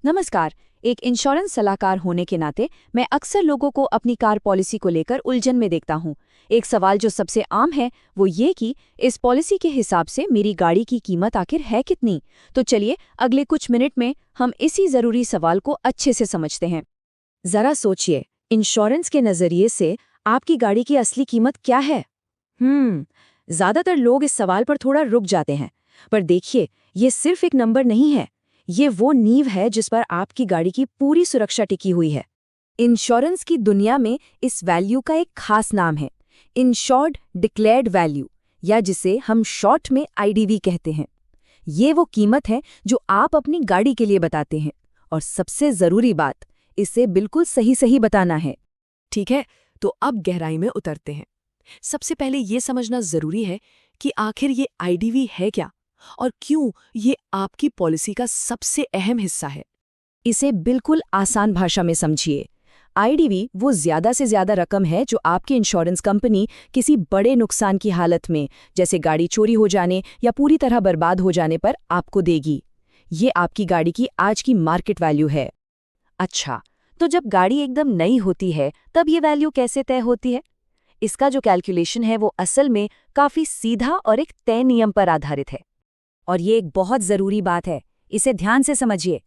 नमस्कार। एक इंश्योरेंस सलाहकार होने के नाते मैं अक्सर लोगों को अपनी कार पॉलिसी को लेकर उलझन में देखता हूँ। एक सवाल जो सबसे आम है वो ये कि इस पॉलिसी के हिसाब से मेरी गाड़ी की कीमत आखिर है कितनी। तो चलिए अगले कुछ मिनट में हम इसी ज़रूरी सवाल को अच्छे से समझते हैं। जरा सोचिए, इंश्योरेंस के नजरिए से आपकी गाड़ी की असली कीमत क्या है? ज्यादातर लोग इस सवाल पर थोड़ा रुक जाते हैं, पर देखिए, ये सिर्फ एक नंबर नहीं है। ये वो नींव है जिस पर आपकी गाड़ी की पूरी सुरक्षा टिकी हुई है। इंश्योरेंस की दुनिया में इस वैल्यू का एक खास नाम है, इंश्योर्ड डिक्लेयर्ड वैल्यू, या जिसे हम शॉर्ट में आईडीवी कहते हैं। ये वो कीमत है जो आप अपनी गाड़ी के लिए बताते हैं, और सबसे ज़रूरी बात, इसे बिल्कुल सही सही बताना है। ठीक है, तो अब गहराई में उतरते हैं। सबसे पहले ये समझना जरूरी है कि आखिर ये आईडीवी है क्या और क्यों ये आपकी पॉलिसी का सबसे अहम हिस्सा है। इसे बिल्कुल आसान भाषा में समझिए। आईडीवी वो ज़्यादा से ज़्यादा रकम है जो आपकी इंश्योरेंस कंपनी किसी बड़े नुकसान की हालत में, जैसे गाड़ी चोरी हो जाने या पूरी तरह बर्बाद हो जाने पर आपको देगी। ये आपकी गाड़ी की आज की मार्केट वैल्यू है। अच्छा, तो जब गाड़ी एकदम नई होती है तब ये वैल्यू कैसे तय होती है? इसका जो कैलकुलेशन है वो असल में काफ़ी सीधा और एक तय नियम पर आधारित है। और ये एक बहुत ज़रूरी बात है, इसे ध्यान से समझिए।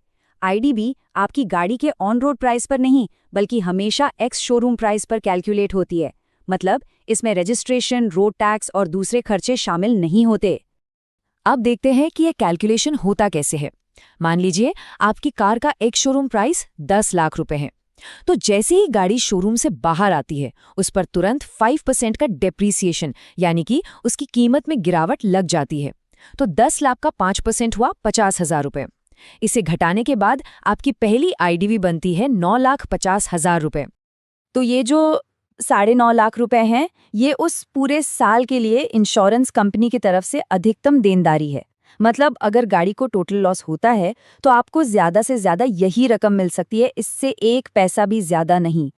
आईडीवी आपकी गाड़ी के ऑन रोड प्राइस पर नहीं, बल्कि हमेशा एक्स शोरूम प्राइस पर कैलकुलेट होती है। मतलब इसमें रजिस्ट्रेशन, रोड टैक्स और दूसरे खर्चे शामिल नहीं होते। अब देखते हैं कि यह कैलकुलेशन होता कैसे है। मान लीजिए आपकी कार का एक शोरूम प्राइस 10 लाख रुपए है। तो जैसे ही गाड़ी शोरूम से बाहर आती है, उस पर तुरंत 5% का डेप्रीसिएशन, यानी कि उसकी कीमत में गिरावट लग जाती है। तो 10 लाख का 5% हुआ 50,000 रुपये। इसे घटाने के बाद आपकी पहली आईडीवी बनती है 9,50,000 रुपये। तो ये जो 9.5 लाख रुपए हैं, ये उस पूरे साल के लिए इंश्योरेंस कंपनी की तरफ से अधिकतम देनदारी है। मतलब अगर गाड़ी को टोटल लॉस होता है तो आपको ज्यादा से ज्यादा यही रकम मिल सकती है, इससे एक पैसा भी ज्यादा नहीं।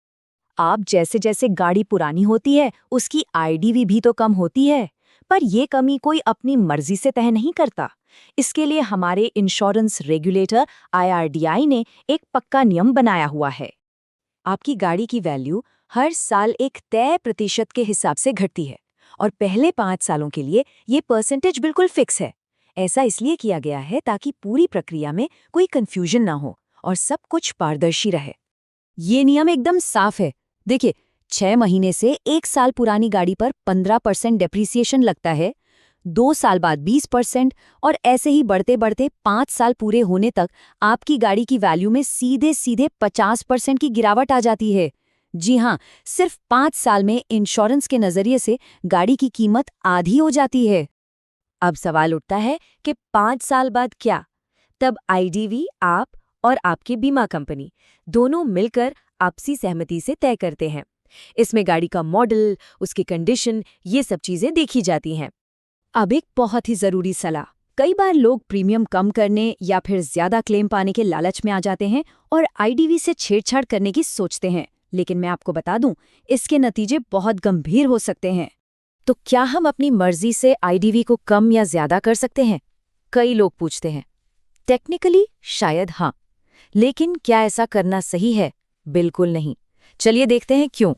आप जैसे जैसे गाड़ी पुरानी होती है उसकी आईडीवी भी तो कम होती है, पर ये कमी कोई अपनी मर्जी से तय नहीं करता। इसके लिए हमारे इंश्योरेंस रेगुलेटर आईआरडीआई ने एक पक्का नियम बनाया हुआ है। आपकी गाड़ी की वैल्यू हर साल एक तय प्रतिशत के हिसाब से घटती है, और पहले 5 सालों के लिए ये परसेंटेज बिल्कुल फिक्स है। ऐसा इसलिए किया गया है ताकि पूरी प्रक्रिया में कोई कंफ्यूजन ना हो और सब कुछ पारदर्शी रहे। ये नियम एकदम साफ है। देखिए, 6 महीने से 1 साल पुरानी गाड़ी पर 15% डेप्रीसिएशन लगता है, 2 साल बाद 20%, और ऐसे ही बढ़ते बढ़ते 5 साल पूरे होने तक आपकी गाड़ी की वैल्यू में सीधे सीधे 50% की गिरावट आ जाती है। जी हाँ, सिर्फ 5 साल में इंश्योरेंस के नजरिए से गाड़ी की कीमत आधी हो जाती है। अब सवाल उठता है कि 5 साल बाद क्या? तब आईडीवी आप और आपकी बीमा कंपनी दोनों मिलकर आपसी सहमति से तय करते हैं। इसमें गाड़ी का मॉडल, उसकी कंडीशन, ये सब चीजें देखी जाती हैं। अब एक बहुत ही जरूरी सलाह। कई बार लोग प्रीमियम कम करने या फिर ज्यादा क्लेम पाने के लालच में आ जाते हैं और आईडीवी से छेड़छाड़ करने की सोचते हैं, लेकिन मैं आपको बता दूं, इसके नतीजे बहुत गंभीर हो सकते हैं। तो क्या हम अपनी मर्जी से आईडीवी को कम या ज्यादा कर सकते हैं? कई लोग पूछते हैं। टेक्निकली शायद हाँ, लेकिन क्या ऐसा करना सही है? बिल्कुल नहीं। चलिए देखते हैं क्यों।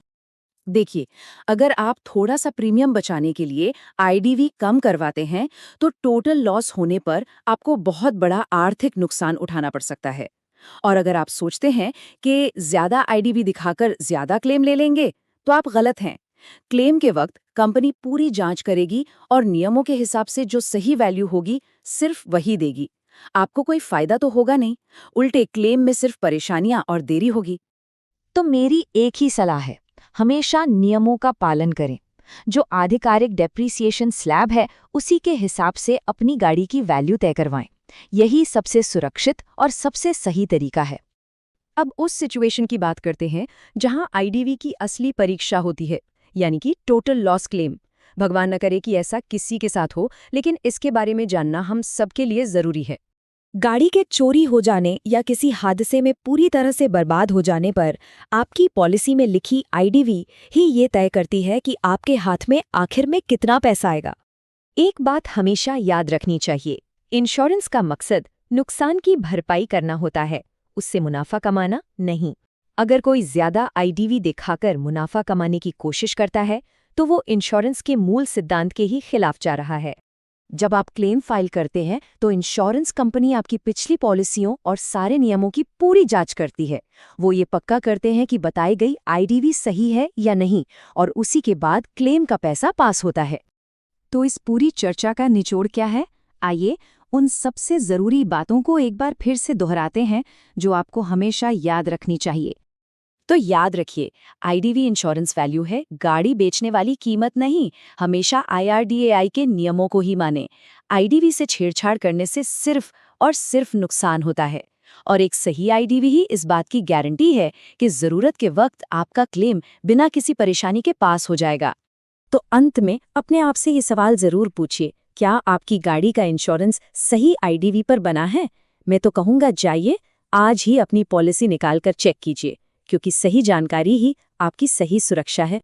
देखिए, अगर आप थोड़ा सा प्रीमियम बचाने के लिए आईडीवी कम करवाते हैं तो टोटल लॉस होने पर आपको बहुत बड़ा आर्थिक नुकसान उठाना पड़ सकता है। और अगर आप सोचते हैं कि ज्यादा आईडीवी दिखाकर ज्यादा क्लेम ले लेंगे, तो आप गलत हैं। क्लेम के वक्त कंपनी पूरी जांच करेगी और नियमों के हिसाब से जो सही वैल्यू होगी सिर्फ वही देगी। आपको कोई फायदा तो होगा नहीं, उल्टे क्लेम में सिर्फ परेशानियां और देरी होगी। तो मेरी एक ही सलाह है, हमेशा नियमों का पालन करें। जो आधिकारिक डेप्रीसिएशन स्लैब है उसी के हिसाब से अपनी गाड़ी की वैल्यू तय करवाएं। यही सबसे सुरक्षित और सबसे सही तरीका है। अब उस सिचुएशन की बात करते हैं जहां आईडीवी की असली परीक्षा होती है, यानी कि टोटल लॉस क्लेम। भगवान न करे कि ऐसा किसी के साथ हो, लेकिन इसके बारे में जानना हम सबके लिए जरूरी है। गाड़ी के चोरी हो जाने या किसी हादसे में पूरी तरह से बर्बाद हो जाने पर आपकी पॉलिसी में लिखी आईडीवी ही ये तय करती है कि आपके हाथ में आखिर में कितना पैसा आएगा। एक बात हमेशा याद रखनी चाहिए, इंश्योरेंस का मकसद नुकसान की भरपाई करना होता है, उससे मुनाफा कमाना नहीं। अगर कोई ज्यादा आईडीवी दिखाकर मुनाफा कमाने की कोशिश करता है तो वो इंश्योरेंस के मूल सिद्धांत के ही खिलाफ जा रहा है। जब आप क्लेम फाइल करते हैं तो इंश्योरेंस कंपनी आपकी पिछली पॉलिसियों और सारे नियमों की पूरी जांच करती है। वो ये पक्का करते हैं कि बताई गई आईडीवी सही है या नहीं, और उसी के बाद क्लेम का पैसा पास होता है। तो इस पूरी चर्चा का निचोड़ क्या है? आइए उन सबसे जरूरी बातों को एक बार फिर से दोहराते हैं जो आपको हमेशा याद रखनी चाहिए। तो याद रखिए, आईडीवी इंश्योरेंस वैल्यू है, गाड़ी बेचने वाली कीमत नहीं। हमेशा IRDAI के नियमों को ही माने। आईडीवी से छेड़छाड़ करने से सिर्फ और सिर्फ नुकसान होता है, और एक सही आईडीवी ही इस बात की गारंटी है कि जरूरत के वक्त आपका क्लेम बिना किसी परेशानी के पास हो जाएगा। तो अंत में अपने आप से ये सवाल जरूर पूछिए, क्या आपकी गाड़ी का इंश्योरेंस सही आईडीवी पर बना है? मैं तो कहूँगा जाइए आज ही अपनी पॉलिसी निकाल कर चेक कीजिए, क्योंकि सही जानकारी ही आपकी सही सुरक्षा है।